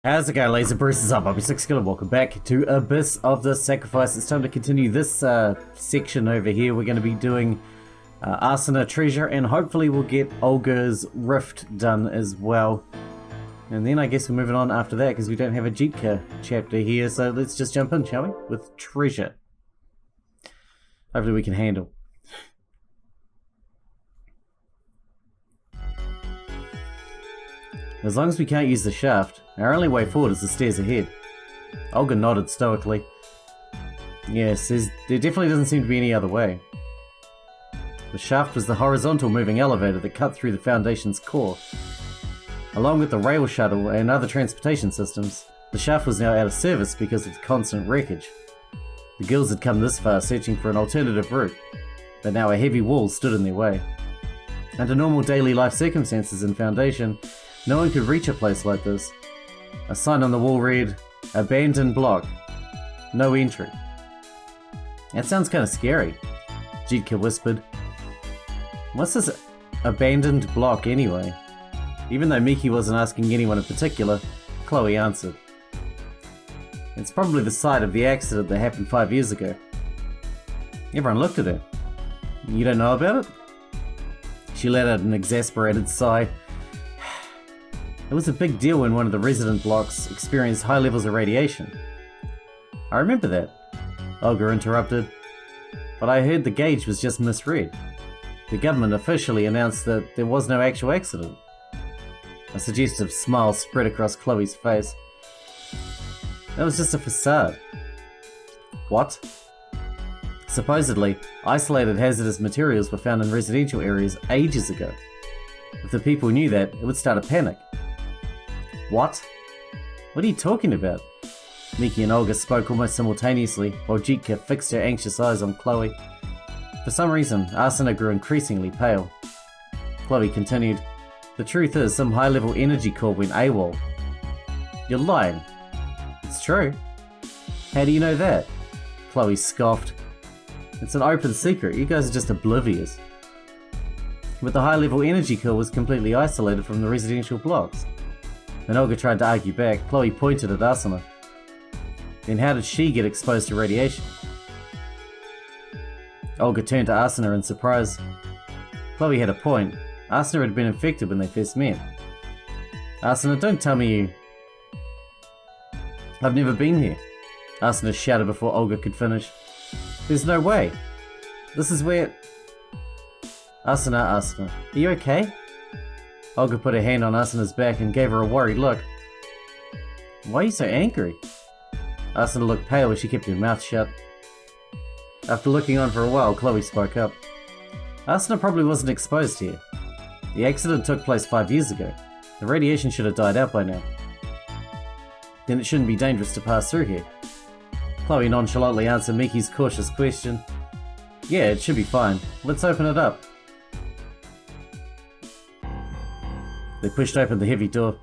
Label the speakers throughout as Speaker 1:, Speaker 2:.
Speaker 1: How's it going, Laser Bruce? I'll be Sixkilla. Welcome back to Abyss of the Sacrifice. It's time to continue this section over here. We're going to be doing Arsena Treasure, and hopefully we'll get Olga's Rift done as well. And then I guess we're moving on after that because we don't have a Jitka chapter here. So let's just jump in, shall we? With Treasure. Hopefully we can handle. As long as we can't use the shaft, our only way forward is the stairs ahead. Olga nodded stoically. Yes, there definitely doesn't seem to be any other way. The shaft was the horizontal moving elevator that cut through the Foundation's core. Along with the rail shuttle and other transportation systems, the shaft was now out of service because of the constant wreckage. The guilds had come this far searching for an alternative route, but now a heavy wall stood in their way. Under normal daily life circumstances in Foundation, no one could reach a place like this. A sign on the wall read, "Abandoned block. No entry." That sounds kind of scary, Jitka whispered. What's this abandoned block anyway? Even though Miki wasn't asking anyone in particular, Chloe answered. It's probably the site of the accident that happened 5 years ago. Everyone looked at her. You don't know about it? She let out an exasperated sigh. It was a big deal when one of the resident blocks experienced high levels of radiation. I remember that, Olga interrupted. But I heard the gauge was just misread. The government officially announced that there was no actual accident. A suggestive smile spread across Chloe's face. That was just a facade. What? Supposedly, isolated hazardous materials were found in residential areas ages ago. If the people knew that, it would start a panic. What? What are you talking about? Miki and Olga spoke almost simultaneously, while Jitka fixed her anxious eyes on Chloe. For some reason, Arsena grew increasingly pale. Chloe continued, The truth is, some high-level energy core went AWOL. You're lying. It's true. How do you know that? Chloe scoffed. It's an open secret, you guys are just oblivious. But the high-level energy core was completely isolated from the residential blocks. When Olga tried to argue back, Chloe pointed at Arsena. Then how did she get exposed to radiation? Olga turned to Arsena in surprise. Chloe had a point. Arsena had been infected when they first met. Arsena, don't tell me you... I've never been here. Arsena shouted before Olga could finish. There's no way. This is where... Arsena, are you okay? Olga put her hand on Arsena's back and gave her a worried look. Why are you so angry? Arsena looked pale as she kept her mouth shut. After looking on for a while, Chloe spoke up. Arsena probably wasn't exposed here. The accident took place 5 years ago. The radiation should have died out by now. Then it shouldn't be dangerous to pass through here. Chloe nonchalantly answered Miki's cautious question. Yeah, it should be fine. Let's open it up. They pushed open the heavy door.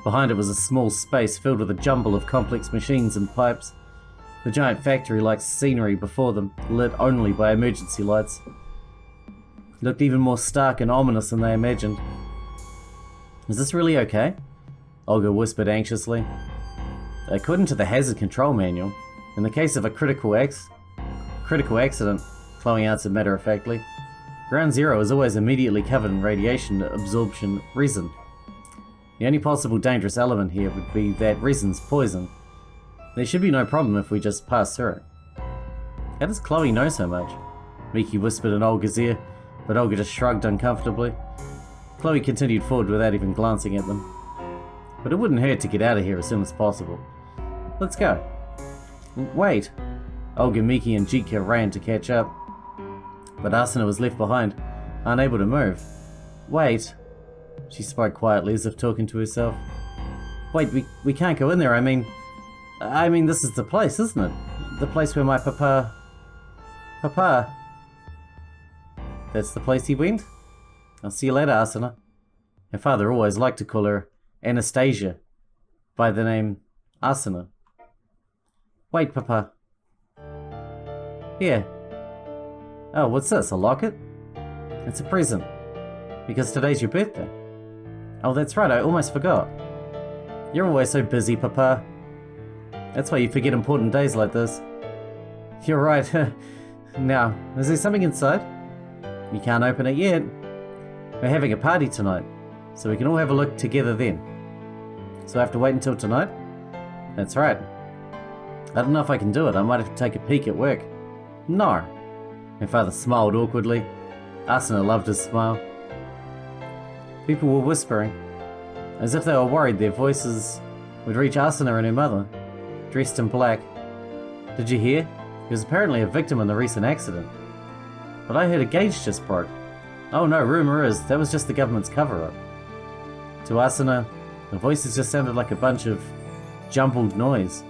Speaker 1: Behind it was a small space filled with a jumble of complex machines and pipes. The giant factory-like scenery before them, lit only by emergency lights, looked even more stark and ominous than they imagined. Is this really okay? Olga whispered anxiously. According to the hazard control manual, in the case of a critical accident, Chloe answered matter-of-factly, Ground Zero is always immediately covered in radiation absorption resin. The only possible dangerous element here would be that resin's poison. There should be no problem if we just pass through. How does Chloe know so much? Miki whispered in Olga's ear, but Olga just shrugged uncomfortably. Chloe continued forward without even glancing at them. But it wouldn't hurt to get out of here as soon as possible. Let's go. Wait. Olga, Miki and Jitka ran to catch up. But Arsena was left behind, unable to move. Wait. She spoke quietly as if talking to herself. Wait, we can't go in there, I mean this is the place, isn't it? The place where my papa... Papa? That's the place he went? I'll see you later, Arsena. Her father always liked to call her Anastasia, by the name Arsena. Wait, Papa. Here. Oh, what's this, a locket? It's a present. Because today's your birthday. Oh, that's right, I almost forgot. You're always so busy, Papa. That's why you forget important days like this. You're right. Now, is there something inside? You can't open it yet. We're having a party tonight, so we can all have a look together then. So I have to wait until tonight? That's right. I don't know if I can do it. I might have to take a peek at work. No. My father smiled awkwardly. Asuna loved his smile. People were whispering, as if they were worried their voices would reach Asuna and her mother, dressed in black. Did you hear? He was apparently a victim in the recent accident. But I heard a gauge just broke. Oh no, rumor is that was just the government's cover-up. To Asuna, the voices just sounded like a bunch of jumbled noise.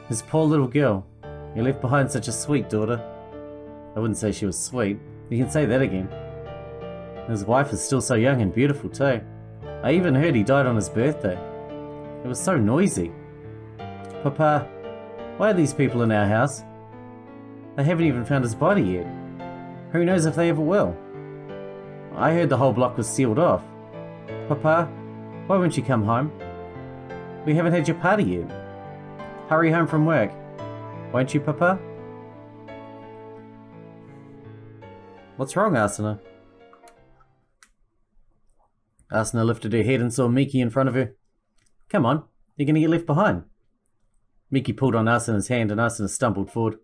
Speaker 1: His poor little girl. He left behind such a sweet daughter. I wouldn't say she was sweet. You can say that again. His wife is still so young and beautiful too. I even heard he died on his birthday. It was so noisy. Papa, why are these people in our house? They haven't even found his body yet. Who knows if they ever will? I heard the whole block was sealed off. Papa, why won't you come home? We haven't had your party yet. Hurry home from work. Won't you, Papa? What's wrong, Asuna? Asuna lifted her head and saw Miki in front of her. Come on, you're gonna get left behind. Miki pulled on Asuna's hand and Asuna stumbled forward.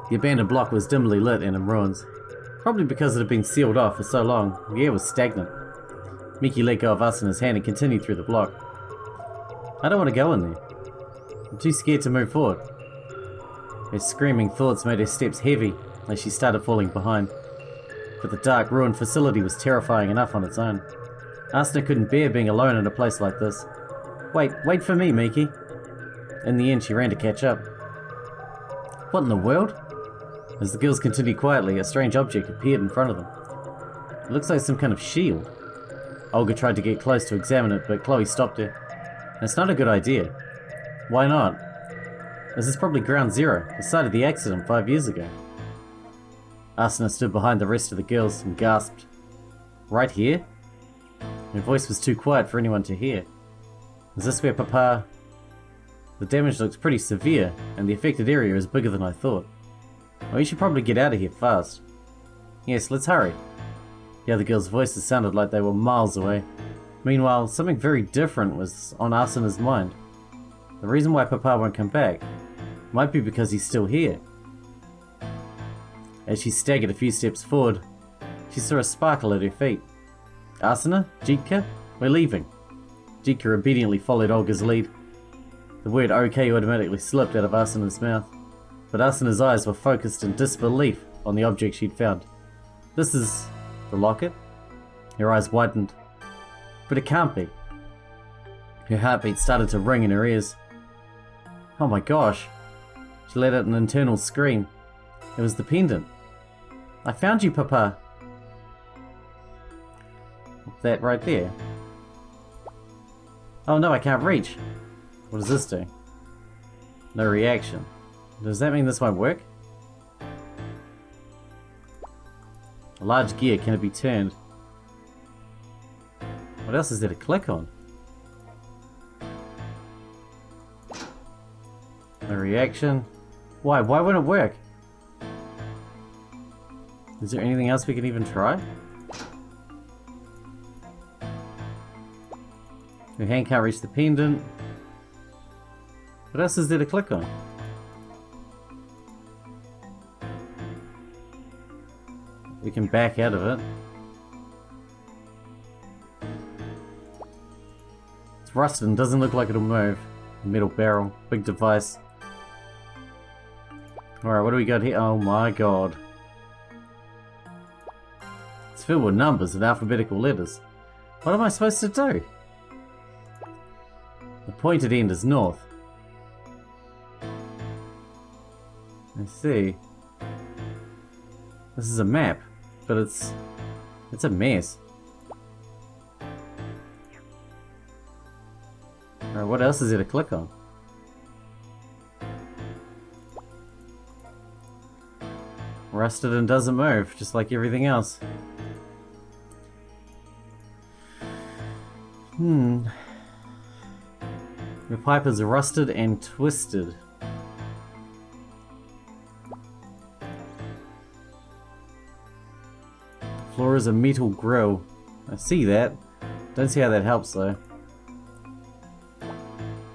Speaker 1: The abandoned block was dimly lit and in ruins. Probably because it had been sealed off for so long, the air was stagnant. Miki let go of Asuna's hand and continued through the block. I don't want to go in there. I'm too scared to move forward. Her screaming thoughts made her steps heavy as she started falling behind. But the dark, ruined facility was terrifying enough on its own. Asuna couldn't bear being alone in a place like this. Wait for me, Miki. In the end, she ran to catch up. What in the world? As the girls continued quietly, a strange object appeared in front of them. It looks like some kind of shield. Olga tried to get close to examine it, but Chloe stopped her. That's not a good idea. Why not? This is probably ground zero, the site of the accident 5 years ago. Asuna stood behind the rest of the girls and gasped. Right here? Her voice was too quiet for anyone to hear. Is this where Papa... The damage looks pretty severe, and the affected area is bigger than I thought. Oh, you should probably get out of here fast. Yes, let's hurry. The other girls' voices sounded like they were miles away. Meanwhile, something very different was on Asuna's mind. The reason why Papa won't come back might be because he's still here. As she staggered a few steps forward, she saw a sparkle at her feet. Asuna? Jitka? We're leaving. Jitka obediently followed Olga's lead. The word okay automatically slipped out of Asuna's mouth, but Asuna's eyes were focused in disbelief on the object she'd found. This is... the locket? Her eyes widened. But it can't be. Her heartbeat started to ring in her ears. Oh my gosh. She let out an internal scream. It was the pendant. I found you, Papa. That right there. Oh no, I can't reach. What does this do? No reaction. Does that mean this won't work? A large gear, can it be turned? What else is there to click on? No reaction. Why? Why won't it work? Is there anything else we can even try? Your hand can't reach the pendant. What else is there to click on? We can back out of it. It's rusted and doesn't look like it'll move. Metal barrel, big device. Alright, what do we got here? Oh my god. It's filled with numbers and alphabetical letters. What am I supposed to do? The pointed end is north. I see. This is a map, but it's a mess. Alright, what else is there to click on? Rusted and doesn't move, just like everything else. The pipe is rusted and twisted. The floor is a metal grill. I see that. Don't see how that helps though. A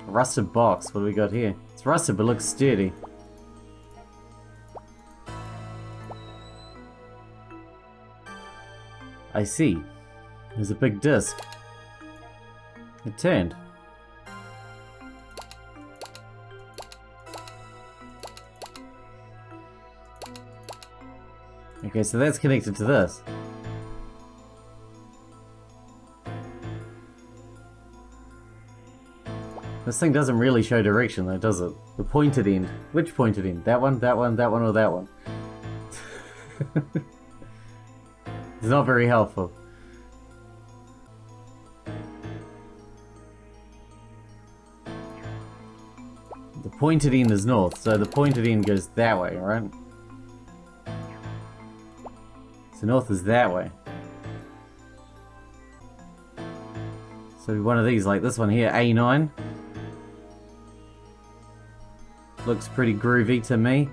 Speaker 1: rusted box. What do we got here? It's rusted but looks sturdy. I see. There's a big disc. It turned. Okay, so that's connected to this. This thing doesn't really show direction though, does it? The pointed end. Which pointed end? That one, that one, that one, or that one? It's not very helpful. The pointed end is north, so the pointed end goes that way, right? So north is that way. So one of these, like this one here, A9. Looks pretty groovy to me.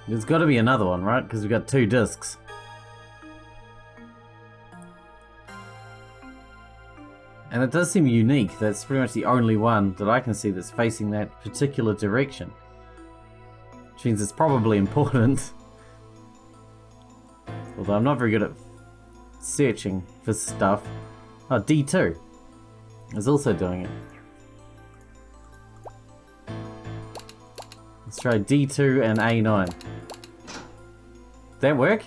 Speaker 1: There's got to be another one, right? Because we've got two discs. And it does seem unique. That's pretty much the only one that I can see that's facing that particular direction. Which means it's probably important. Although I'm not very good at searching for stuff. Oh, D2 is also doing it. Let's try D2 and A9. Did that work?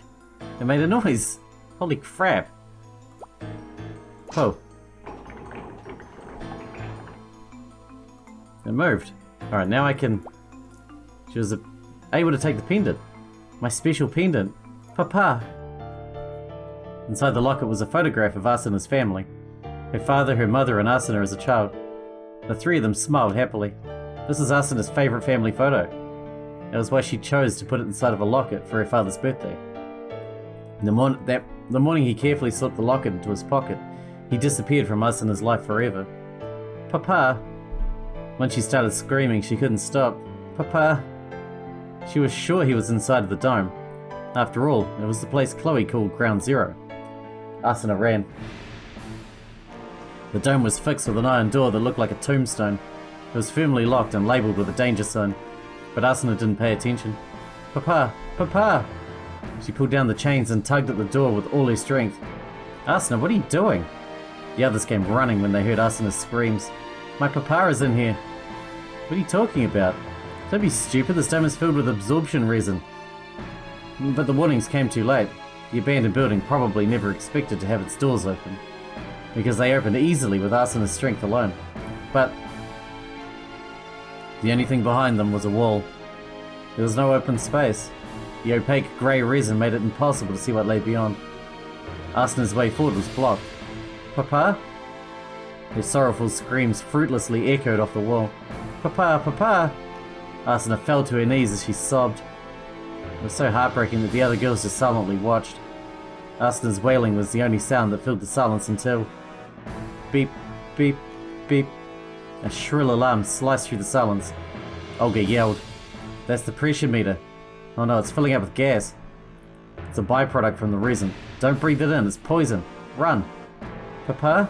Speaker 1: It made a noise. Holy crap. Oh. It moved. Alright, now I can... She was able to take the pendant. My special pendant. Papa. Inside the locket was a photograph of Asana's family. Her father, her mother, and Asana as a child. The three of them smiled happily. This is Asana's favourite family photo. That was why she chose to put it inside of a locket for her father's birthday. The morning he carefully slipped the locket into his pocket, he disappeared from Asana's life forever. Papa! When she started screaming, she couldn't stop. Papa! She was sure he was inside of the dome. After all, it was the place Chloe called Ground Zero. Asana ran. The dome was fixed with an iron door that looked like a tombstone. It was firmly locked and labelled with a danger sign, but Asana didn't pay attention. Papa! Papa! She pulled down the chains and tugged at the door with all her strength. Asana, what are you doing? The others came running when they heard Asana's screams. My papa is in here. What are you talking about? Don't be stupid, this dome is filled with absorption resin. But the warnings came too late. The abandoned building probably never expected to have its doors open, because they opened easily with Asana's strength alone. But the only thing behind them was a wall. There was no open space. The opaque grey resin made it impossible to see what lay beyond. Asana's way forward was blocked. Papa? Her sorrowful screams fruitlessly echoed off the wall. Papa! Papa! Asana fell to her knees as she sobbed. It was so heartbreaking that the other girls just silently watched. Asana's wailing was the only sound that filled the silence until... Beep, beep, beep. A shrill alarm sliced through the silence. Olga yelled. That's the pressure meter. Oh no, it's filling up with gas. It's a byproduct from the resin. Don't breathe it in, it's poison. Run. Papa?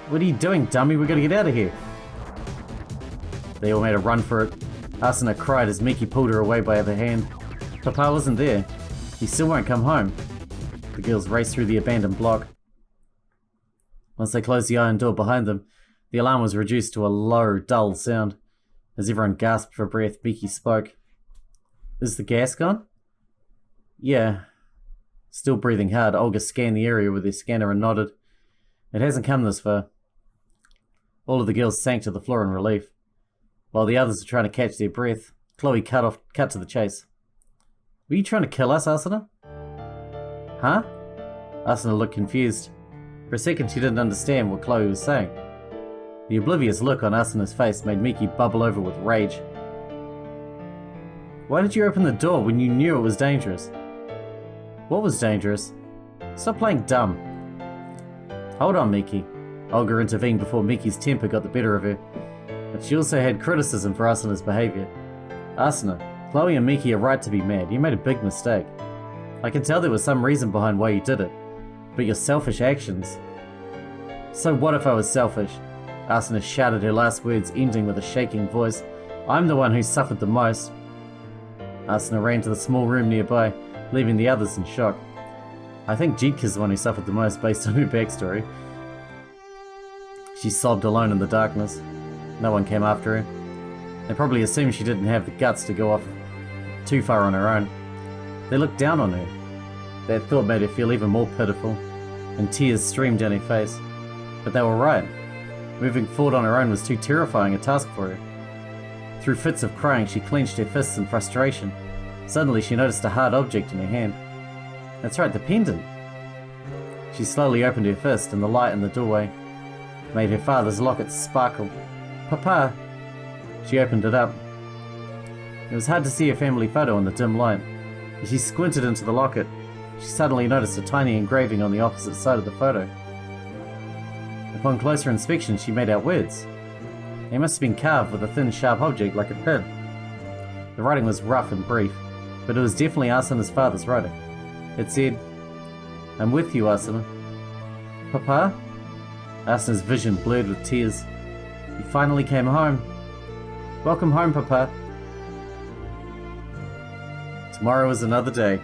Speaker 1: What are you doing, dummy? We gotta get out of here. They all made a run for it. Asana cried as Miki pulled her away by her hand. Papa wasn't there. He still won't come home. The girls raced through the abandoned block. Once they closed the iron door behind them, the alarm was reduced to a low, dull sound. As everyone gasped for breath, Miki spoke. Is the gas gone? Yeah. Still breathing hard, Olga scanned the area with her scanner and nodded. It hasn't come this far. All of the girls sank to the floor in relief. While the others were trying to catch their breath, Chloe cut to the chase. Were you trying to kill us, Asana? Huh? Asana looked confused. For a second she didn't understand what Chloe was saying. The oblivious look on Asana's face made Miki bubble over with rage. Why did you open the door when you knew it was dangerous? What was dangerous? Stop playing dumb. Hold on, Miki. Olga intervened before Miki's temper got the better of her, but she also had criticism for Asuna's behaviour. Asuna, Chloe and Miki are right to be mad. You made a big mistake. I can tell there was some reason behind why you did it, but your selfish actions... So what if I was selfish? Asuna shouted, her last words ending with a shaking voice. I'm the one who suffered the most. Asuna ran to the small room nearby, leaving the others in shock. I think Jitka's the one who suffered the most based on her backstory. She sobbed alone in the darkness. No one came after her. They probably assumed she didn't have the guts to go off too far on her own. They looked down on her. That thought made her feel even more pitiful, and tears streamed down her face. But they were right. Moving forward on her own was too terrifying a task for her. Through fits of crying, she clenched her fists in frustration. Suddenly, she noticed a hard object in her hand. That's right, the pendant. She slowly opened her fist, and the light in the doorway made her father's locket sparkle. Papa! She opened it up. It was hard to see her family photo in the dim light. As she squinted into the locket, she suddenly noticed a tiny engraving on the opposite side of the photo. Upon closer inspection, she made out words. They must have been carved with a thin, sharp object like a pin. The writing was rough and brief, but it was definitely Asuna's father's writing. It said, I'm with you, Asuna. Papa? Asuna's vision blurred with tears. You finally came home. Welcome home, Papa. Tomorrow is another day.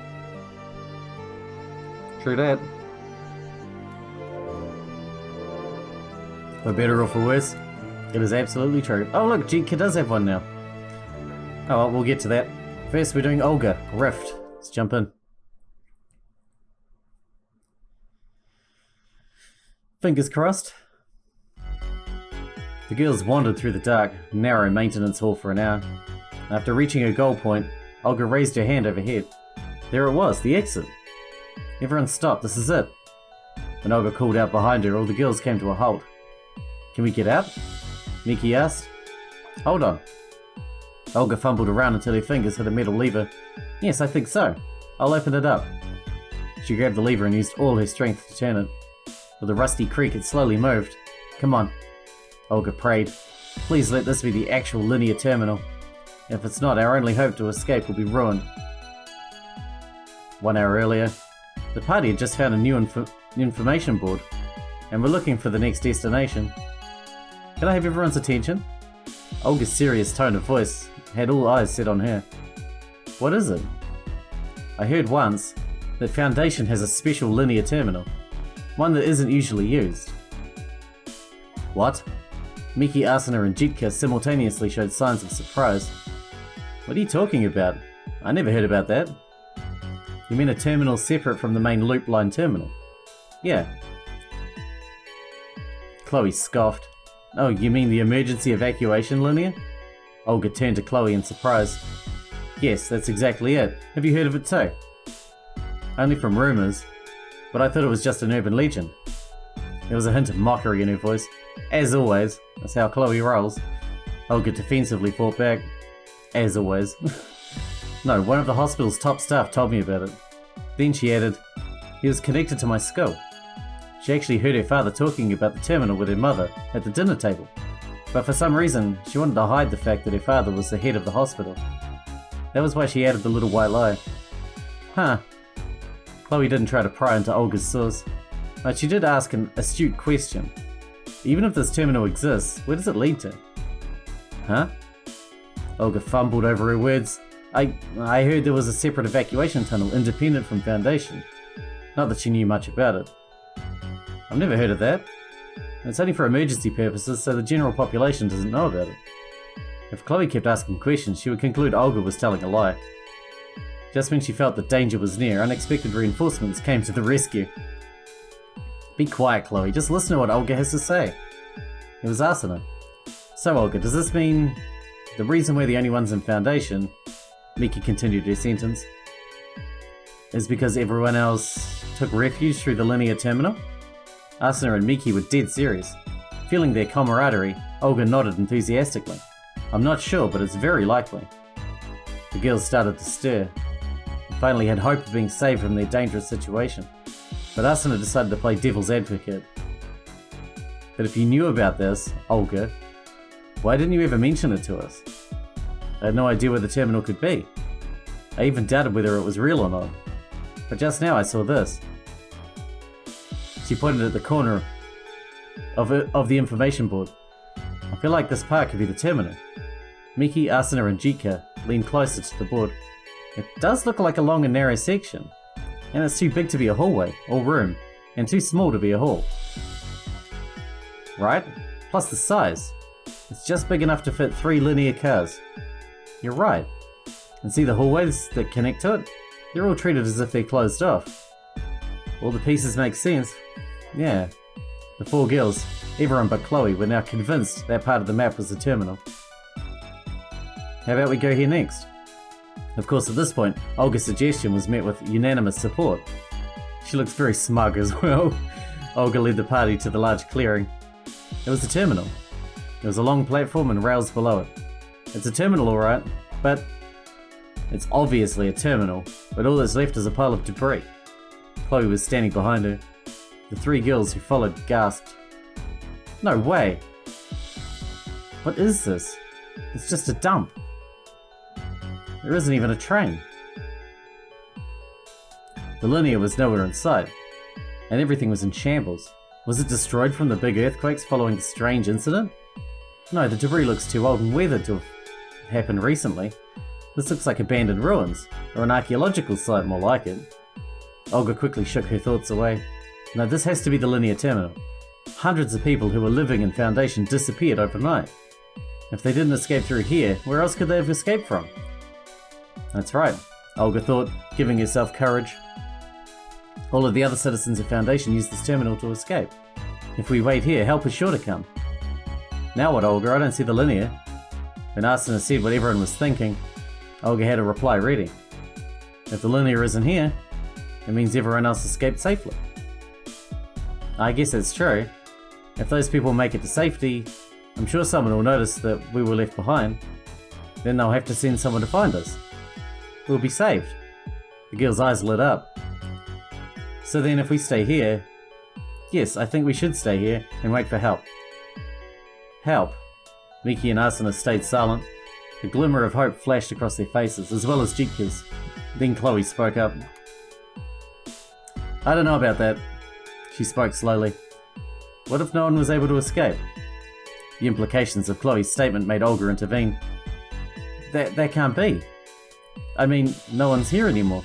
Speaker 1: True that. For better or for worse, it is absolutely true. Oh look, Jitka does have one now. Oh well, we'll get to that. First we're doing Olga, Rift. Let's jump in. Fingers crossed. The girls wandered through the dark, narrow maintenance hall for an hour. After reaching her goal point, Olga raised her hand overhead. There it was, the exit. Everyone stopped, this is it. When Olga called out behind her, all the girls came to a halt. Can we get out? Miki asked. Hold on. Olga fumbled around until her fingers hit a metal lever. Yes, I think so. I'll open it up. She grabbed the lever and used all her strength to turn it. With a rusty creak, it slowly moved. Come on. Olga prayed. Please let this be the actual linear terminal. If it's not, our only hope to escape will be ruined. 1 hour earlier, the party had just found a new information board, and were looking for the next destination. Can I have everyone's attention? Olga's serious tone of voice had all eyes set on her. What is it? I heard once that Foundation has a special linear terminal, one that isn't usually used. What? Miki, Asuna and Jitka simultaneously showed signs of surprise. What are you talking about? I never heard about that. You mean a terminal separate from the main loop line terminal? Yeah. Chloe scoffed. Oh, you mean the emergency evacuation linear? Olga turned to Chloe in surprise. Yes, that's exactly it. Have you heard of it too? Only from rumours, but I thought it was just an urban legend. There was a hint of mockery in her voice. As always, that's how Chloe rolls. Olga defensively fought back. As always. No, one of the hospital's top staff told me about it. Then she added, he was connected to my school. She actually heard her father talking about the terminal with her mother at the dinner table. But for some reason, she wanted to hide the fact that her father was the head of the hospital. That was why she added the little white lie. Huh. Chloe didn't try to pry into Olga's source, but she did ask an astute question. Even if this terminal exists, where does it lead to? Huh? Olga fumbled over her words. I heard there was a separate evacuation tunnel independent from Foundation. Not that she knew much about it. I've never heard of that. It's only for emergency purposes, so the general population doesn't know about it. If Chloe kept asking questions, she would conclude Olga was telling a lie. Just when she felt that danger was near, unexpected reinforcements came to the rescue. Be quiet, Chloe. Just listen to what Olga has to say. It was Asuna. So, Olga, does this mean the reason we're the only ones in Foundation, Miki continued her sentence, is because everyone else took refuge through the linear terminal? Asuna and Miki were dead serious. Feeling their camaraderie, Olga nodded enthusiastically. I'm not sure, but it's very likely. The girls started to stir. They finally had hope of being saved from their dangerous situation. But Asuna decided to play devil's advocate. But if you knew about this, Olga, why didn't you ever mention it to us? I had no idea where the terminal could be. I even doubted whether it was real or not. But just now I saw this. She pointed at the corner of the information board. I feel like this part could be the terminal. Miki, Asuna, and Jika lean closer to the board. It does look like a long and narrow section, and it's too big to be a hallway or room, and too small to be a hall. Right? Plus the size. It's just big enough to fit 3 linear cars. You're right. And see the hallways that connect to it? They're all treated as if they're closed off. All the pieces make sense. Yeah. The 4 girls, everyone but Chloe, were now convinced that part of the map was the terminal. How about we go here next? Of course, at this point, Olga's suggestion was met with unanimous support. She looks very smug as well. Olga led the party to the large clearing. It was the terminal. There was a long platform and rails below it. It's a terminal, alright, but it's obviously a terminal, but all that's left is a pile of debris. Chloe was standing behind her. The 3 girls who followed gasped. No way! What is this? It's just a dump. There isn't even a train. The linear was nowhere in sight, and everything was in shambles. Was it destroyed from the big earthquakes following the strange incident? No, the debris looks too old and weathered to have happened recently. This looks like abandoned ruins, or an archaeological site more like it. Olga quickly shook her thoughts away. No, this has to be the linear terminal. Hundreds of people who were living in Foundation disappeared overnight. If they didn't escape through here, where else could they have escaped from? That's right, Olga thought, giving herself courage. All of the other citizens of Foundation used this terminal to escape. If we wait here, help is sure to come. Now what, Olga? I don't see the linear. When Asuna said what everyone was thinking, Olga had a reply ready. If the linear isn't here, it means everyone else escaped safely. I guess that's true. If those people make it to safety, I'm sure someone will notice that we were left behind. Then they'll have to send someone to find us. We'll be saved. The girl's eyes lit up. So then if we stay here... Yes, I think we should stay here and wait for help. Help. Miki and Asuna stayed silent. A glimmer of hope flashed across their faces, as well as Jika's. Then Chloe spoke up. I don't know about that. She spoke slowly. What if no one was able to escape? The implications of Chloe's statement made Olga intervene. That can't be. I mean, no one's here anymore.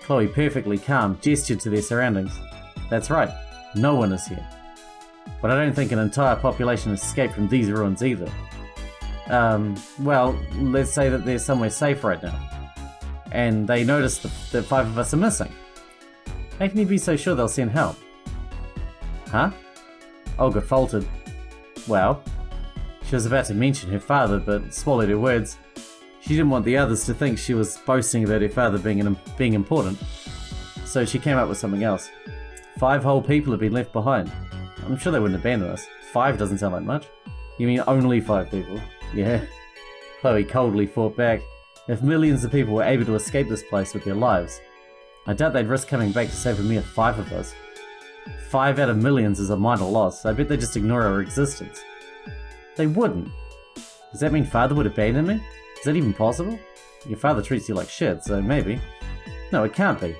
Speaker 1: Chloe, perfectly calm, gestured to their surroundings. That's right, no one is here. But I don't think an entire population has escaped from these ruins either. Well, let's say that they're somewhere safe right now. And they noticed that 5 of us are missing. How can you be so sure they'll send help? Huh? Olga faltered. Well, she was about to mention her father, but swallowed her words. She didn't want the others to think she was boasting about her father being important. So she came up with something else. 5 whole people have been left behind. I'm sure they wouldn't abandon us. 5 doesn't sound like much. You mean only 5 people? Yeah. Chloe coldly fought back. If millions of people were able to escape this place with their lives, I doubt they'd risk coming back to save a mere 5 of us. 5 out of millions is a minor loss. I bet they just ignore our existence. They wouldn't. Does that mean father would abandon me? Is that even possible? Your father treats you like shit, so maybe. No, it can't be.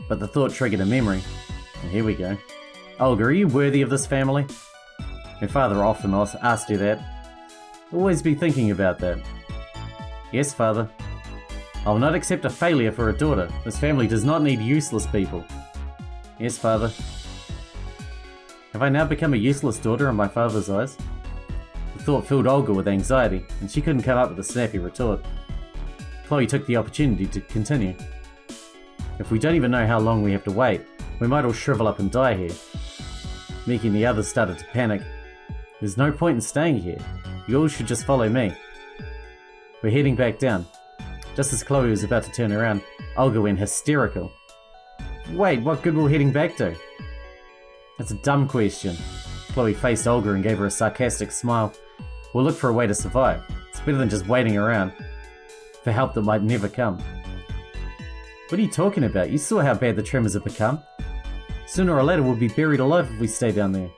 Speaker 1: But the thought triggered a memory. And here we go. Olga, are you worthy of this family? Her father often asked her that. Always be thinking about that. Yes, father. I will not accept a failure for a daughter. This family does not need useless people. Yes, father. Have I now become a useless daughter in my father's eyes? The thought filled Olga with anxiety, and she couldn't come up with a snappy retort. Chloe took the opportunity to continue. If we don't even know how long we have to wait, we might all shrivel up and die here. Miki and the others started to panic. There's no point in staying here. You all should just follow me. We're heading back down. Just as Chloe was about to turn around, Olga went hysterical. Wait, what good will heading back do? That's a dumb question. Chloe faced Olga and gave her a sarcastic smile. We'll look for a way to survive. It's better than just waiting around for help that might never come. What are you talking about? You saw how bad the tremors have become. Sooner or later we'll be buried alive if we stay down there.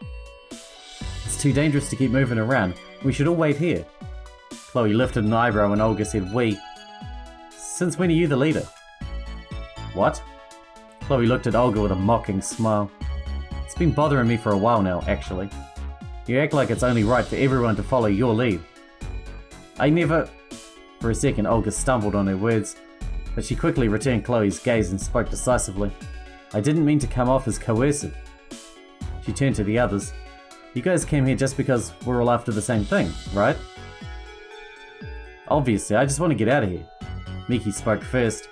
Speaker 1: too dangerous to keep moving around. We should all wait here. Chloe lifted an eyebrow and Olga said, "We." "Since when are you the leader?" "What?" Chloe looked at Olga with a mocking smile. "It's been bothering me for a while now, actually. You act like it's only right for everyone to follow your lead." "I never..." For a second, Olga stumbled on her words, but she quickly returned Chloe's gaze and spoke decisively. "I didn't mean to come off as coercive." She turned to the others. "You guys came here just because we're all after the same thing, right?" "Obviously, I just want to get out of here." Miki spoke first.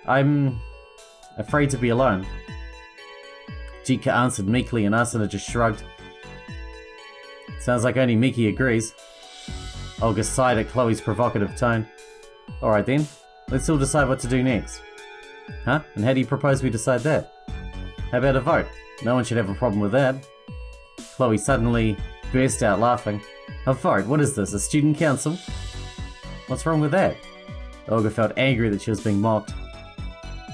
Speaker 1: "I'm afraid to be alone." Jika answered meekly and Asuna just shrugged. "Sounds like only Miki agrees." Olga sighed at Chloe's provocative tone. "Alright then, let's all decide what to do next." "Huh? And how do you propose we decide that?" "How about a vote? No one should have a problem with that." Chloe suddenly burst out laughing. "A vote? What is this, a student council?" "What's wrong with that?" Olga felt angry that she was being mocked.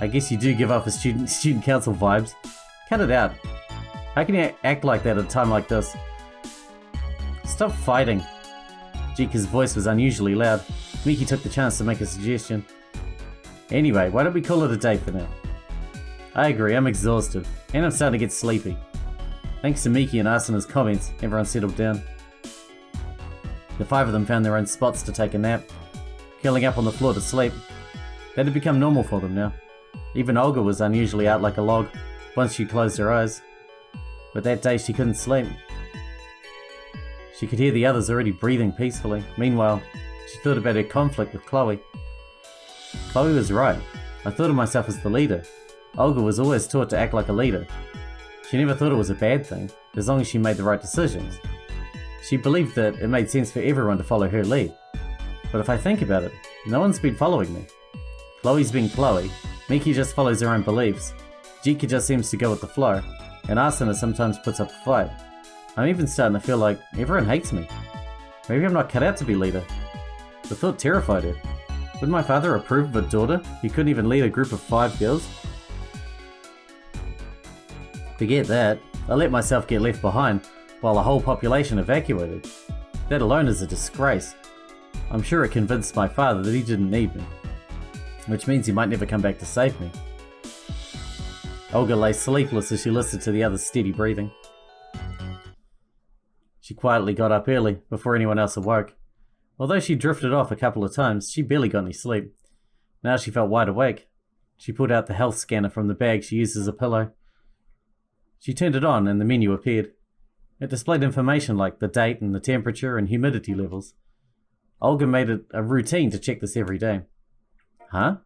Speaker 1: "I guess you do give off a student council vibes. Cut it out. How can you act like that at a time like this?" "Stop fighting." Jika's voice was unusually loud. Miki took the chance to make a suggestion. "Anyway, why don't we call it a day for now?" "I agree, I'm exhausted, and I'm starting to get sleepy." Thanks to Miki and Asuna's comments, everyone settled down. The five of them found their own spots to take a nap, curling up on the floor to sleep. That had become normal for them now. Even Olga was unusually out like a log once she closed her eyes. But that day she couldn't sleep. She could hear the others already breathing peacefully. Meanwhile, she thought about her conflict with Chloe. Chloe was right. I thought of myself as the leader. Olga was always taught to act like a leader. She never thought it was a bad thing, as long as she made the right decisions. She believed that it made sense for everyone to follow her lead. But if I think about it, no one's been following me. Chloe's being Chloe, Miki just follows her own beliefs, Jika just seems to go with the flow, and Asuna sometimes puts up a fight. I'm even starting to feel like everyone hates me. Maybe I'm not cut out to be leader. The thought terrified her. Would my father approve of a daughter who couldn't even lead a group of 5 girls? Forget that. I let myself get left behind while the whole population evacuated. That alone is a disgrace. I'm sure it convinced my father that he didn't need me, which means he might never come back to save me. Olga lay sleepless as she listened to the others' steady breathing. She quietly got up early, before anyone else awoke. Although she drifted off a couple of times, she barely got any sleep. Now she felt wide awake. She pulled out the health scanner from the bag she used as a pillow. She turned it on and the menu appeared. It displayed information like the date and the temperature and humidity levels. Olga made it a routine to check this every day. Huh?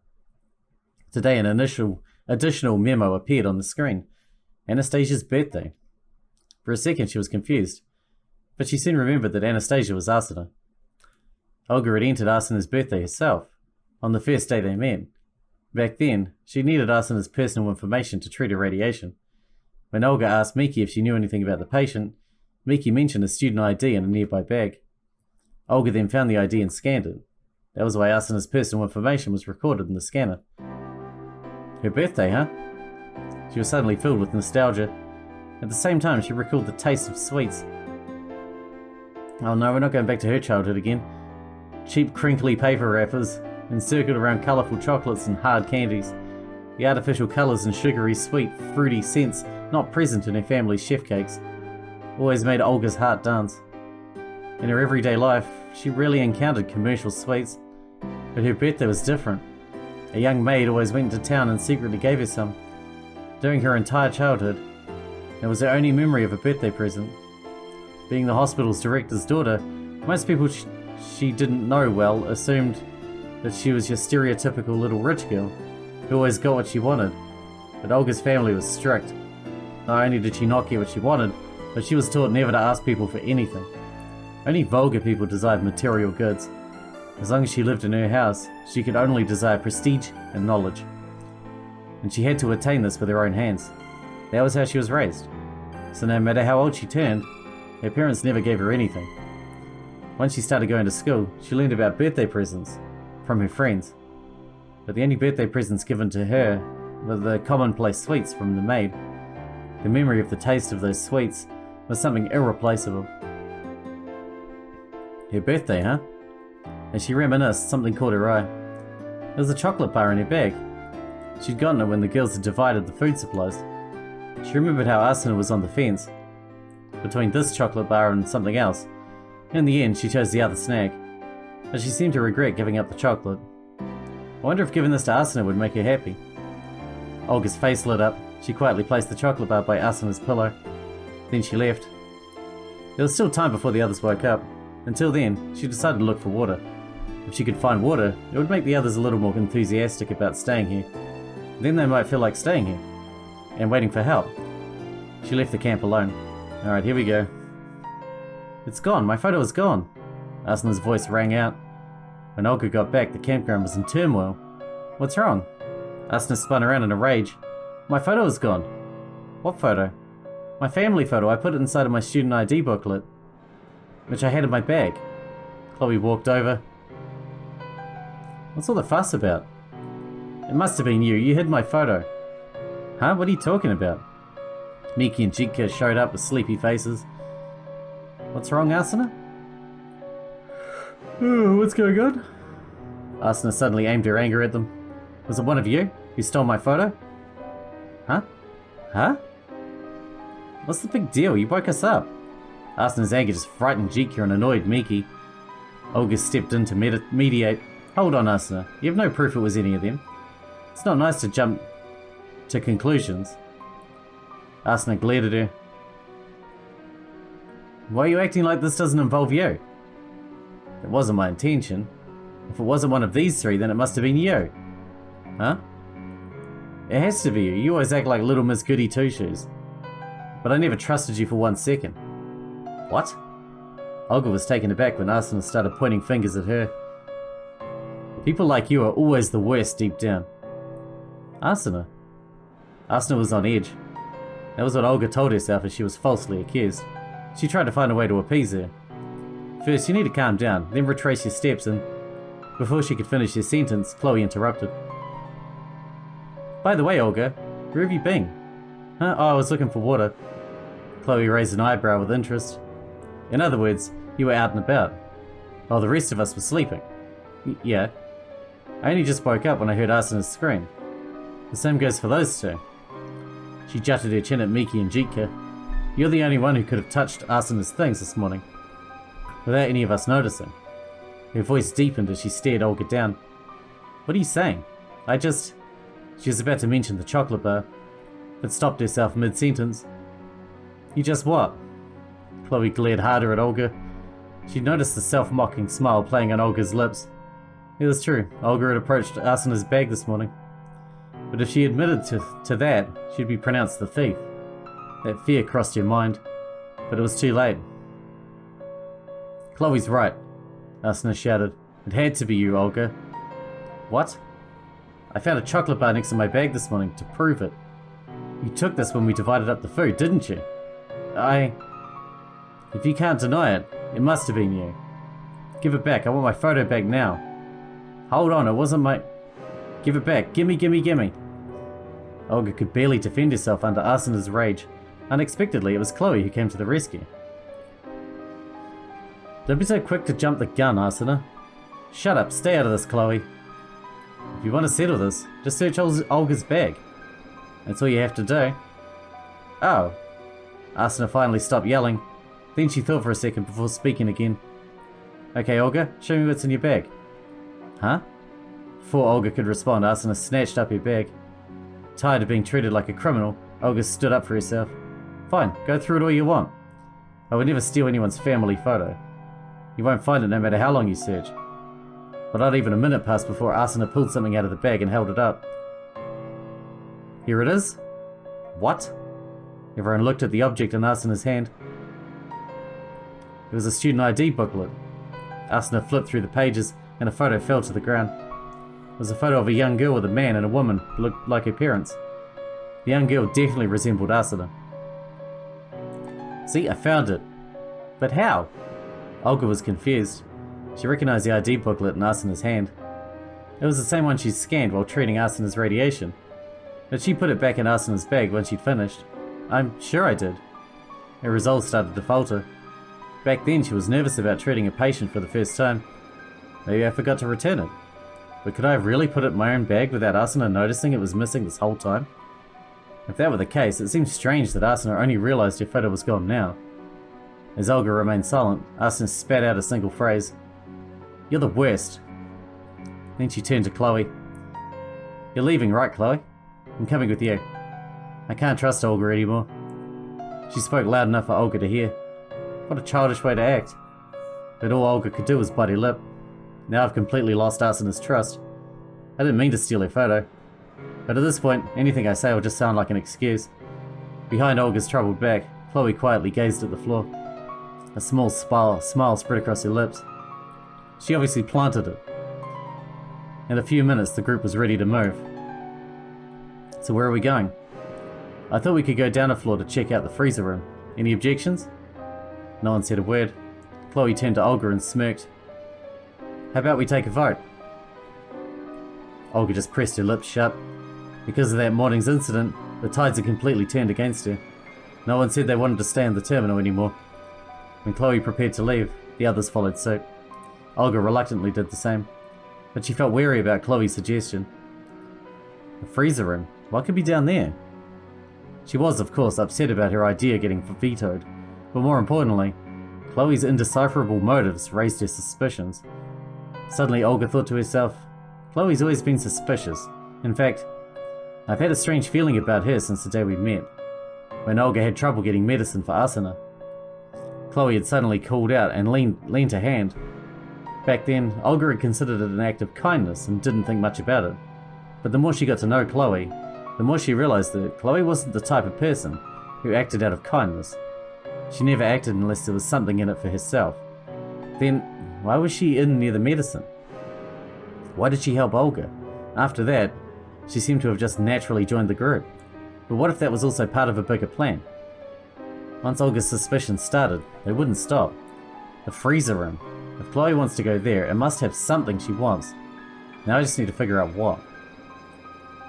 Speaker 1: Today an additional memo appeared on the screen. Anastasia's birthday. For a second she was confused, but she soon remembered that Anastasia was Asuna. Olga had entered Asuna's birthday herself, on the first day they met. Back then, she needed Asuna's personal information to treat her radiation. When Olga asked Miki if she knew anything about the patient, Miki mentioned a student ID in a nearby bag. Olga then found the ID and scanned it. That was why Asuna's personal information was recorded in the scanner. Her birthday, huh? She was suddenly filled with nostalgia. At the same time, she recalled the taste of sweets. Oh no, we're not going back to her childhood again. Cheap crinkly paper wrappers, encircled around colourful chocolates and hard candies. The artificial colours and sugary, sweet, fruity scents not present in her family's chef cakes always made Olga's heart dance. In her everyday life, she rarely encountered commercial sweets, but her birthday was different. A young maid always went to town and secretly gave her some. During her entire childhood, it was her only memory of a birthday present. Being the hospital's director's daughter, most people she didn't know well assumed that she was your stereotypical little rich girl who always got what she wanted. But Olga's family was strict. Not only did she not get what she wanted, but she was taught never to ask people for anything. Only vulgar people desired material goods. As long as she lived in her house, she could only desire prestige and knowledge. And she had to attain this with her own hands. That was how she was raised. So no matter how old she turned, her parents never gave her anything. Once she started going to school, she learned about birthday presents from her friends. But the only birthday presents given to her were the commonplace sweets from the maid. The memory of the taste of those sweets was something irreplaceable. Her birthday, huh? As she reminisced, something caught her eye. There was a chocolate bar in her bag. She'd gotten it when the girls had divided the food supplies. She remembered how Asuna was on the fence between this chocolate bar and something else. In the end, she chose the other snack, but she seemed to regret giving up the chocolate. I wonder if giving this to Asuna would make her happy. Olga's face lit up. She quietly placed the chocolate bar by Asuna's pillow. Then she left. There was still time before the others woke up. Until then, she decided to look for water. If she could find water, it would make the others a little more enthusiastic about staying here. Then they might feel like staying here and waiting for help. She left the camp alone. Alright, here we go. It's gone, my photo is gone. Asuna's voice rang out. When Olga got back, the campground was in turmoil. What's wrong? Asuna spun around in a rage. My photo is gone. What photo? My family photo. I put it inside of my student ID booklet, which I had in my bag. Chloe walked over. What's all the fuss about? It must have been you. You hid my photo. Huh? What are you talking about? Miki and Jika showed up with sleepy faces. What's wrong, Asuna? What's going on? Asuna suddenly aimed her anger at them. Was it one of you who stole my photo? Huh? Huh? What's the big deal? You woke us up. Asuna's anger just frightened Jika and annoyed Miki. Olga stepped in to mediate. Hold on, Asuna. You have no proof it was any of them. It's not nice to jump to conclusions. Asuna glared at her. Why are you acting like this doesn't involve you? It wasn't my intention. If it wasn't one of these three, then it must have been you. Huh? It has to be you. You always act like little Miss Goody Two-Shoes. But I never trusted you for 1 second. What? Olga was taken aback when Asuna started pointing fingers at her. People like you are always the worst deep down. Asuna. Asuna was on edge. That was what Olga told herself as she was falsely accused. She tried to find a way to appease her. First, you need to calm down, then retrace your steps, and before she could finish her sentence, Chloe interrupted. By the way, Olga, where have you been? Huh? Oh, I was looking for water. Chloe raised an eyebrow with interest. In other words, you were out and about, while the rest of us were sleeping. Yeah. I only just woke up when I heard Asuna's scream. The same goes for those two. She jutted her chin at Miki and Jika. You're the only one who could have touched Asuna's things this morning, without any of us noticing. Her voice deepened as she stared Olga down. What are you saying? She was about to mention the chocolate bar, but stopped herself mid-sentence. You just what? Chloe glared harder at Olga. She noticed the self-mocking smile playing on Olga's lips. It was true, Olga had approached Asuna's bag this morning. But if she admitted to that, she'd be pronounced the thief. That fear crossed her mind, but it was too late. Chloe's right, Asuna shouted. It had to be you, Olga. What? I found a chocolate bar next to my bag this morning to prove it. You took this when we divided up the food, didn't you? If you can't deny it, it must have been you. Give it back, I want my photo back now. Hold on, it wasn't my... Give it back, gimme. Olga could barely defend herself under Asuna's rage. Unexpectedly, it was Chloe who came to the rescue. Don't be so quick to jump the gun, Asuna. Shut up, stay out of this, Chloe. If you want to settle this, just search Olga's bag. That's all you have to do. Oh. Asuna finally stopped yelling. Then she thought for a second before speaking again. Okay, Olga, show me what's in your bag. Huh? Before Olga could respond, Asuna snatched up her bag. Tired of being treated like a criminal, Olga stood up for herself. Fine, go through it all you want. I would never steal anyone's family photo. You won't find it no matter how long you search. But not even a minute passed before Asuna pulled something out of the bag and held it up. Here it is. What? Everyone looked at the object in Asuna's hand. It was a student ID booklet. Asuna flipped through the pages and a photo fell to the ground. It was a photo of a young girl with a man and a woman who looked like her parents. The young girl definitely resembled Asuna. See, I found it. But how? Olga was confused. She recognized the ID booklet in Asuna's hand. It was the same one she scanned while treating Asuna's radiation. But she put it back in Asuna's bag when she'd finished. I'm sure I did. Her resolve started to falter. Back then, she was nervous about treating a patient for the first time. Maybe I forgot to return it. But could I have really put it in my own bag without Asuna noticing it was missing this whole time? If that were the case, it seems strange that Asuna only realized her photo was gone now. As Olga remained silent, Asuna spat out a single phrase. "You're the worst." Then she turned to Chloe. "You're leaving, right, Chloe? I'm coming with you. I can't trust Olga anymore." She spoke loud enough for Olga to hear. What a childish way to act. But all Olga could do was bite her lip. Now I've completely lost Asuna's trust. I didn't mean to steal her photo. But at this point, anything I say will just sound like an excuse. Behind Olga's troubled back, Chloe quietly gazed at the floor. A small smile spread across her lips. She obviously planted it. In a few minutes, the group was ready to move. "So where are we going?" "I thought we could go down a floor to check out the freezer room. Any objections?" No one said a word. Chloe turned to Olga and smirked. "How about we take a vote?" Olga just pressed her lips shut. Because of that morning's incident, the tides had completely turned against her. No one said they wanted to stay in the terminal anymore. When Chloe prepared to leave, the others followed suit. Olga reluctantly did the same, but she felt wary about Chloe's suggestion. The freezer room? What could be down there? She was, of course, upset about her idea getting vetoed, but more importantly, Chloe's indecipherable motives raised her suspicions. Suddenly, Olga thought to herself, Chloe's always been suspicious. In fact, I've had a strange feeling about her since the day we met, when Olga had trouble getting medicine for Asuna. Chloe had suddenly called out and lent a hand. Back then, Olga had considered it an act of kindness and didn't think much about it. But the more she got to know Chloe, the more she realized that Chloe wasn't the type of person who acted out of kindness. She never acted unless there was something in it for herself. Then, why was she in near the medicine? Why did she help Olga? After that, she seemed to have just naturally joined the group. But what if that was also part of a bigger plan? Once Olga's suspicions started, they wouldn't stop. The freezer room. If Chloe wants to go there, it must have something she wants. Now I just need to figure out what.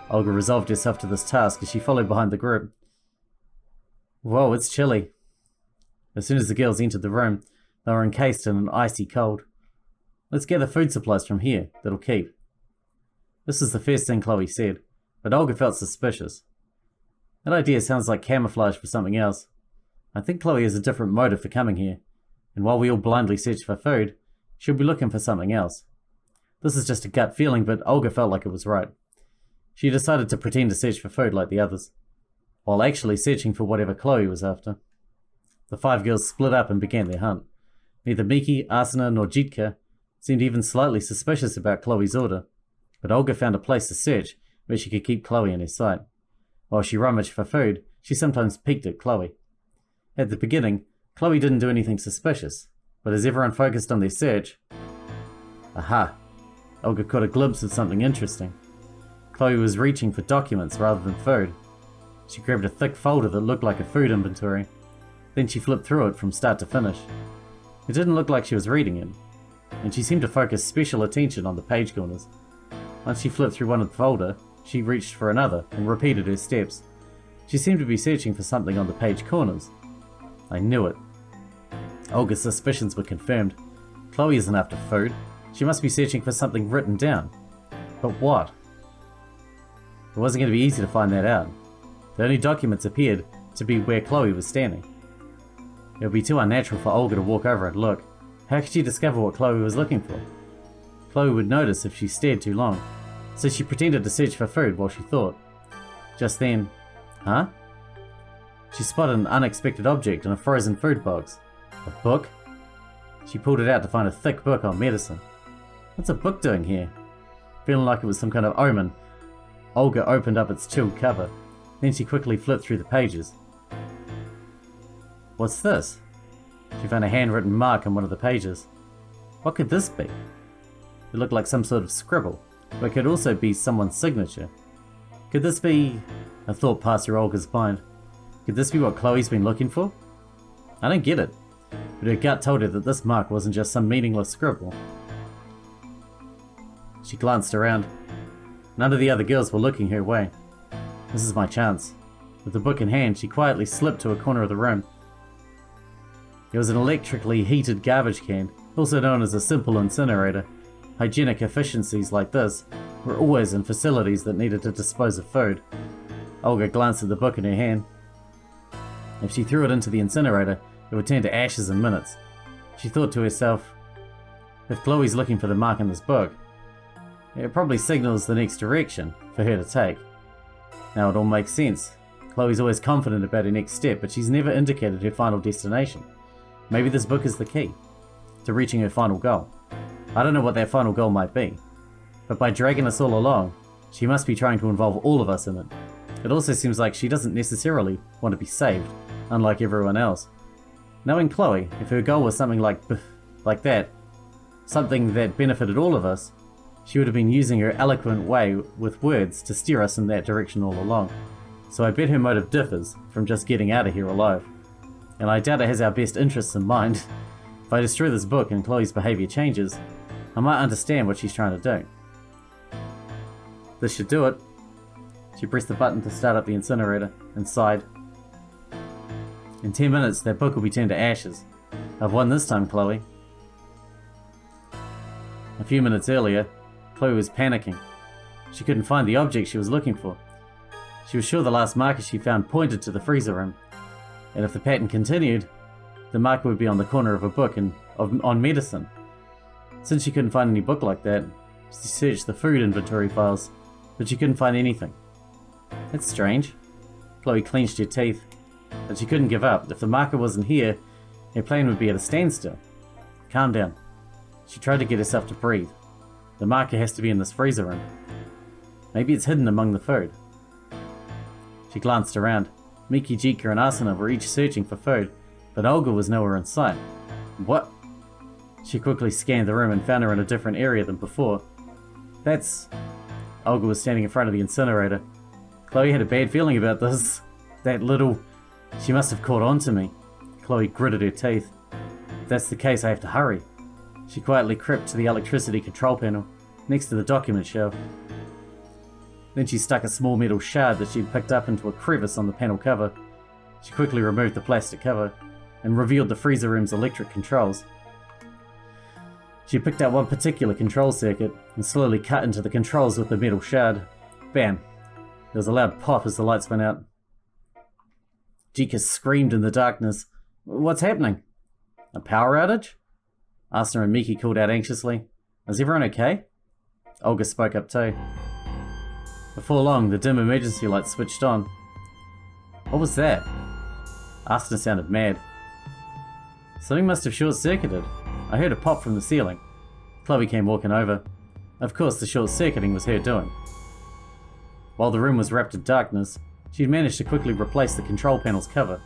Speaker 1: Olga resolved herself to this task as she followed behind the group. Whoa, it's chilly. As soon as the girls entered the room, they were encased in an icy cold. Let's gather food supplies from here, that'll keep. This is the first thing Chloe said, but Olga felt suspicious. That idea sounds like camouflage for something else. I think Chloe has a different motive for coming here, and while we all blindly search for food, she'll be looking for something else. This is just a gut feeling, but Olga felt like it was right. She decided to pretend to search for food like the others, while actually searching for whatever Chloe was after. The 5 girls split up and began their hunt. Neither Miki, Asuna, nor Jitka seemed even slightly suspicious about Chloe's order, but Olga found a place to search where she could keep Chloe in her sight. While she rummaged for food, she sometimes peeked at Chloe. At the beginning, Chloe didn't do anything suspicious, but as everyone focused on their search... Aha! Olga caught a glimpse of something interesting. Chloe was reaching for documents rather than food. She grabbed a thick folder that looked like a food inventory. Then she flipped through it from start to finish. It didn't look like she was reading it, and she seemed to focus special attention on the page corners. Once she flipped through one of the folder, she reached for another and repeated her steps. She seemed to be searching for something on the page corners. I knew it. Olga's suspicions were confirmed. Chloe isn't after food. She must be searching for something written down. But what? It wasn't going to be easy to find that out. The only documents appeared to be where Chloe was standing. It would be too unnatural for Olga to walk over and look. How could she discover what Chloe was looking for? Chloe would notice if she stared too long, so she pretended to search for food while she thought. Just then, huh? She spotted an unexpected object in a frozen food box. A book? She pulled it out to find a thick book on medicine. What's a book doing here? Feeling like it was some kind of omen, Olga opened up its chilled cover. Then she quickly flipped through the pages. What's this? She found a handwritten mark on one of the pages. What could this be? It looked like some sort of scribble, but it could also be someone's signature. Could this be... A thought passed through Olga's mind. Could this be what Chloe's been looking for? I don't get it, but her gut told her that this mark wasn't just some meaningless scribble. She glanced around. None of the other girls were looking her way. This is my chance. With the book in hand, she quietly slipped to a corner of the room. It was an electrically heated garbage can, also known as a simple incinerator. Hygienic efficiencies like this were always in facilities that needed to dispose of food. Olga glanced at the book in her hand. If she threw it into the incinerator, it would turn to ashes in minutes. She thought to herself, if Chloe's looking for the mark in this book, it probably signals the next direction for her to take. Now it all makes sense. Chloe's always confident about her next step, but she's never indicated her final destination. Maybe this book is the key to reaching her final goal. I don't know what that final goal might be, but by dragging us all along, she must be trying to involve all of us in it. It also seems like she doesn't necessarily want to be saved, unlike everyone else. Knowing Chloe, if her goal was something like that, something that benefited all of us, she would have been using her eloquent way with words to steer us in that direction all along. So I bet her motive differs from just getting out of here alive. And I doubt it has our best interests in mind. If I destroy this book and Chloe's behaviour changes, I might understand what she's trying to do. This should do it. She pressed the button to start up the incinerator and sighed. In 10 minutes, that book will be turned to ashes. I've won this time, Chloe. A few minutes earlier, Chloe was panicking. She couldn't find the object she was looking for. She was sure the last marker she found pointed to the freezer room, and if the pattern continued, the marker would be on the corner of a book on medicine. Since she couldn't find any book like that, she searched the food inventory files, but she couldn't find anything. That's strange. Chloe clenched her teeth, but she couldn't give up. If the marker wasn't here, her plan would be at a standstill. Calm down. She tried to get herself to breathe. The marker has to be in this freezer room. Maybe it's hidden among the food. She glanced around. Miki, Jika and Asuna were each searching for food, but Olga was nowhere in sight. What? She quickly scanned the room and found her in a different area than before. Olga was standing in front of the incinerator. Chloe had a bad feeling about this. She must have caught on to me. Chloe gritted her teeth. If that's the case, I have to hurry. She quietly crept to the electricity control panel, next to the document shelf. Then she stuck a small metal shard that she'd picked up into a crevice on the panel cover. She quickly removed the plastic cover and revealed the freezer room's electric controls. She picked out one particular control circuit and slowly cut into the controls with the metal shard. Bam! There was a loud pop as the lights went out. Jika screamed in the darkness. What's happening? A power outage? Asuna and Miki called out anxiously. Is everyone okay? Olga spoke up too. Before long, the dim emergency light switched on. What was that? Asuna sounded mad. Something must have short-circuited. I heard a pop from the ceiling. Chloe came walking over. Of course, the short-circuiting was her doing. While the room was wrapped in darkness, she'd managed to quickly replace the control panel's cover.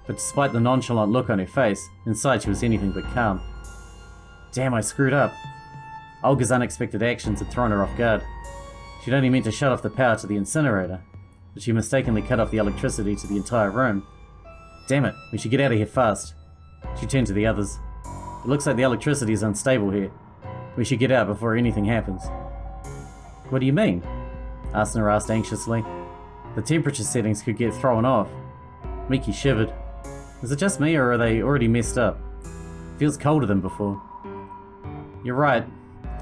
Speaker 1: But despite the nonchalant look on her face, inside she was anything but calm. Damn, I screwed up. Olga's unexpected actions had thrown her off guard. She'd only meant to shut off the power to the incinerator, but she mistakenly cut off the electricity to the entire room. Damn it, we should get out of here fast. She turned to the others. It looks like the electricity is unstable here. We should get out before anything happens. What do you mean? Asuna asked anxiously. The temperature settings could get thrown off. Miki shivered. Is it just me or are they already messed up? It feels colder than before. You're right.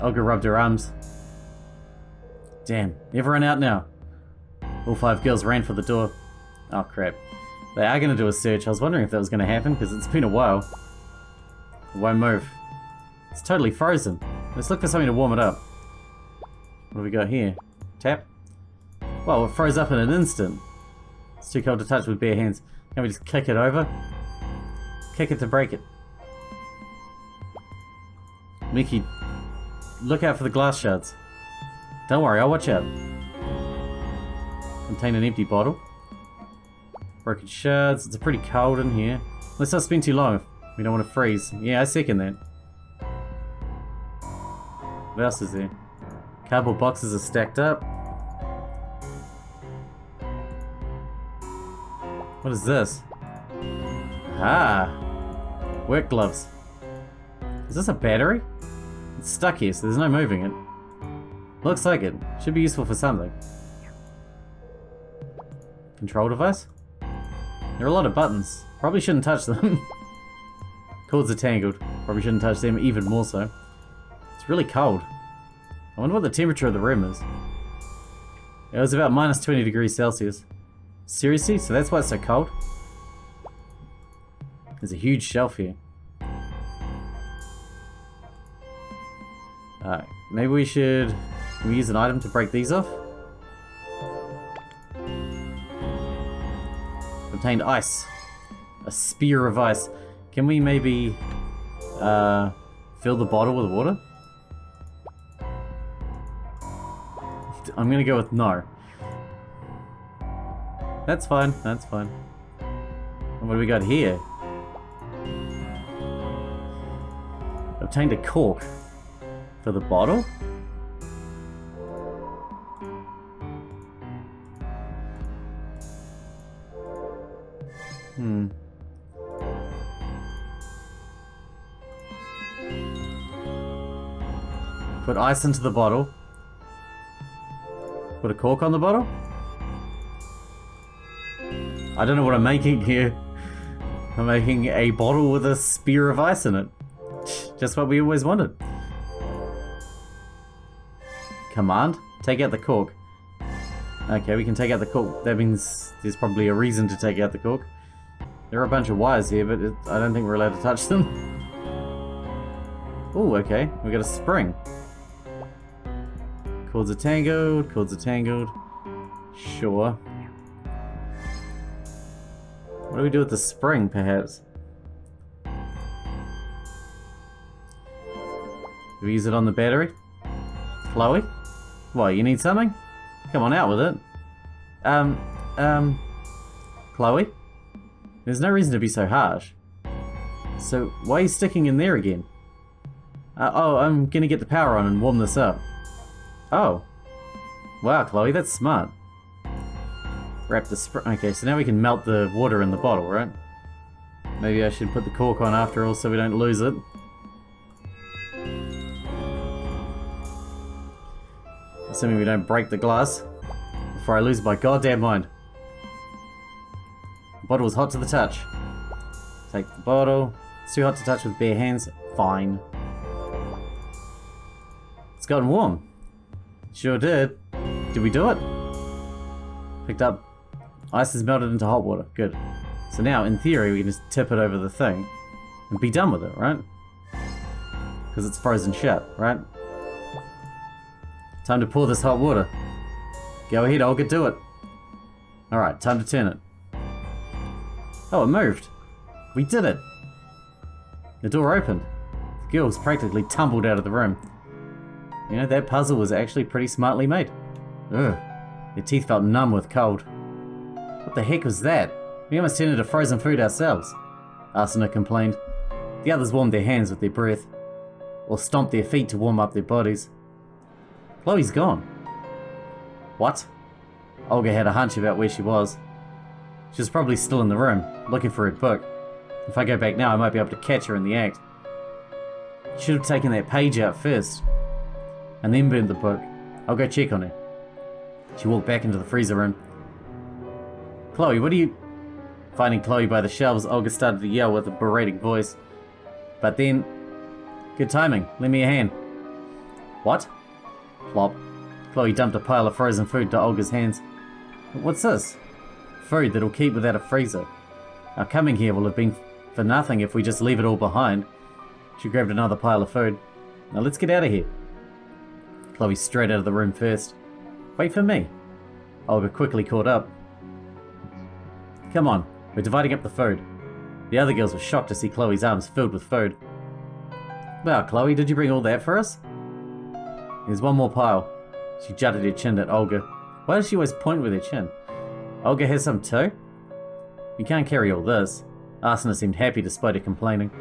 Speaker 1: Olga rubbed her arms. Damn, everyone out now. All 5 girls ran for the door. Oh crap. They are going to do a search. I was wondering if that was going to happen because it's been a while. It won't move. It's totally frozen. Let's look for something to warm it up. What do we got here? Tap? Well, it froze up in an instant. It's too cold to touch with bare hands. Can we just kick it over? Kick it to break it. Miki, look out for the glass shards. Don't worry, I'll watch out. Contain an empty bottle. Broken shards. It's pretty cold in here. Let's not spend too long if we don't want to freeze. Yeah, I second that. What else is there? Cardboard boxes are stacked up. What is this? Ah! Work gloves. Is this a battery? It's stuck here, so there's no moving it. Looks like it. Should be useful for something. Control device? There are a lot of buttons. Probably shouldn't touch them. Cords are tangled. Probably shouldn't touch them even more so. It's really cold. I wonder what the temperature of the room is. It was about minus 20 degrees Celsius. Seriously? So that's why it's so cold? There's a huge shelf here. Alright, maybe we should... Can we use an item to break these off? Obtained ice. A spear of ice. Can we maybe fill the bottle with water? I'm gonna go with no. That's fine, that's fine. And what do we got here? Obtained a cork for the bottle? Put ice into the bottle. Put a cork on the bottle? I don't know what I'm making here. I'm making a bottle with a spear of ice in it. Just what we always wanted. Command? Take out the cork. Okay, we can take out the cork. That means there's probably a reason to take out the cork. There are a bunch of wires here, but I don't think we're allowed to touch them. Oh, okay. We got a spring. Cords are tangled, cords are tangled. Sure. What do we do with the spring, perhaps? Do we use it on the battery? Chloe? What, you need something? Come on out with it. Chloe? There's no reason to be so harsh. So, why are you sticking in there again? Oh, I'm gonna get the power on and warm this up. Oh. Wow, Chloe, that's smart. Wrap the spring. Okay, so now we can melt the water in the bottle, right? Maybe I should put the cork on after all so we don't lose it. Assuming we don't break the glass before I lose my goddamn mind. The bottle is hot to the touch. Take the bottle. It's too hot to touch with bare hands. Fine. It's gotten warm. Sure did. Did we do it? Picked up. Ice is melted into hot water. Good. So now, in theory, we can just tip it over the thing and be done with it, right? Because it's frozen shut, right? Time to pour this hot water. Go ahead, Olga, do it. Alright, time to turn it. Oh, it moved. We did it. The door opened. The girls practically tumbled out of the room. You know, that puzzle was actually pretty smartly made. Ugh. Their teeth felt numb with cold. What the heck was that? We almost turned into frozen food ourselves. Asuna complained. The others warmed their hands with their breath, or stomped their feet to warm up their bodies. Chloe's gone. What? Olga had a hunch about where she was. She was probably still in the room, looking for her book. If I go back now, I might be able to catch her in the act. Should have taken that page out first, and then burned the book. I'll go check on her. She walked back into the freezer room. Chloe, what are you... Finding Chloe by the shelves, Olga started to yell with a berating voice. But then... Good timing. Lend me a hand. What? Plop. Chloe dumped a pile of frozen food to Olga's hands. What's this? Food that'll keep without a freezer. Our coming here will have been for nothing if we just leave it all behind. She grabbed another pile of food. Now let's get out of here. Chloe straight out of the room first. Wait for me. Olga quickly caught up. Come on, we're dividing up the food. The other girls were shocked to see Chloe's arms filled with food. Wow, Chloe, did you bring all that for us? There's one more pile. She jutted her chin at Olga. Why does she always point with her chin? Olga has some too? We can't carry all this. Asuna seemed happy despite her complaining.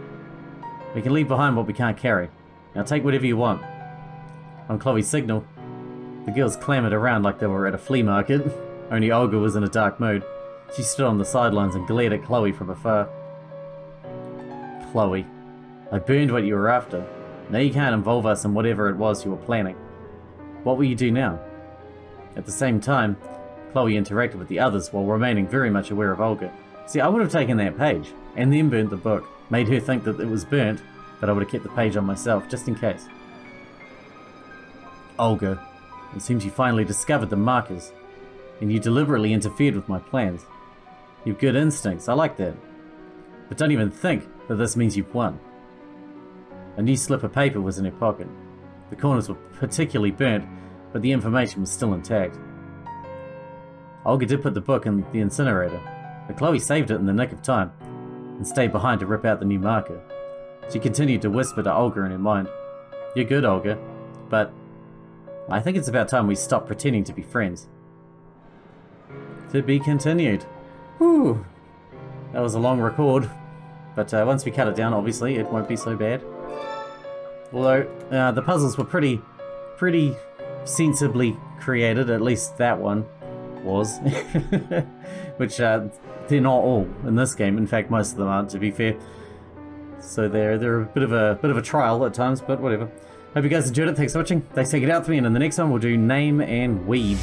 Speaker 1: We can leave behind what we can't carry. Now take whatever you want. On Chloe's signal, the girls clamoured around like they were at a flea market. Only Olga was in a dark mood. She stood on the sidelines and glared at Chloe from afar. Chloe, I burned what you were after. Now you can't involve us in whatever it was you were planning. What will you do now? At the same time, Chloe interacted with the others while remaining very much aware of Olga. See, I would have taken that page, and then burnt the book. Made her think that it was burnt, but I would have kept the page on myself, just in case. Olga, it seems you finally discovered the markers, and you deliberately interfered with my plans. You've good instincts, I like that. But don't even think that this means you've won. A new slip of paper was in her pocket. The corners were particularly burnt, but the information was still intact. Olga did put the book in the incinerator, but Chloe saved it in the nick of time, and stayed behind to rip out the new marker. She continued to whisper to Olga in her mind, "You're good, Olga, but I think it's about time we stop pretending to be friends." To be continued. Whew. That was a long record, but once we cut it down, obviously, it won't be so bad. Although, the puzzles were pretty sensibly created, at least that one was. Which, they're not all in this game. In fact, most of them aren't, to be fair. So they're a bit of a trial at times, but whatever. Hope you guys enjoyed it. Thanks for watching. Thanks for taking it out with me, and in the next one we'll do Name and Weed.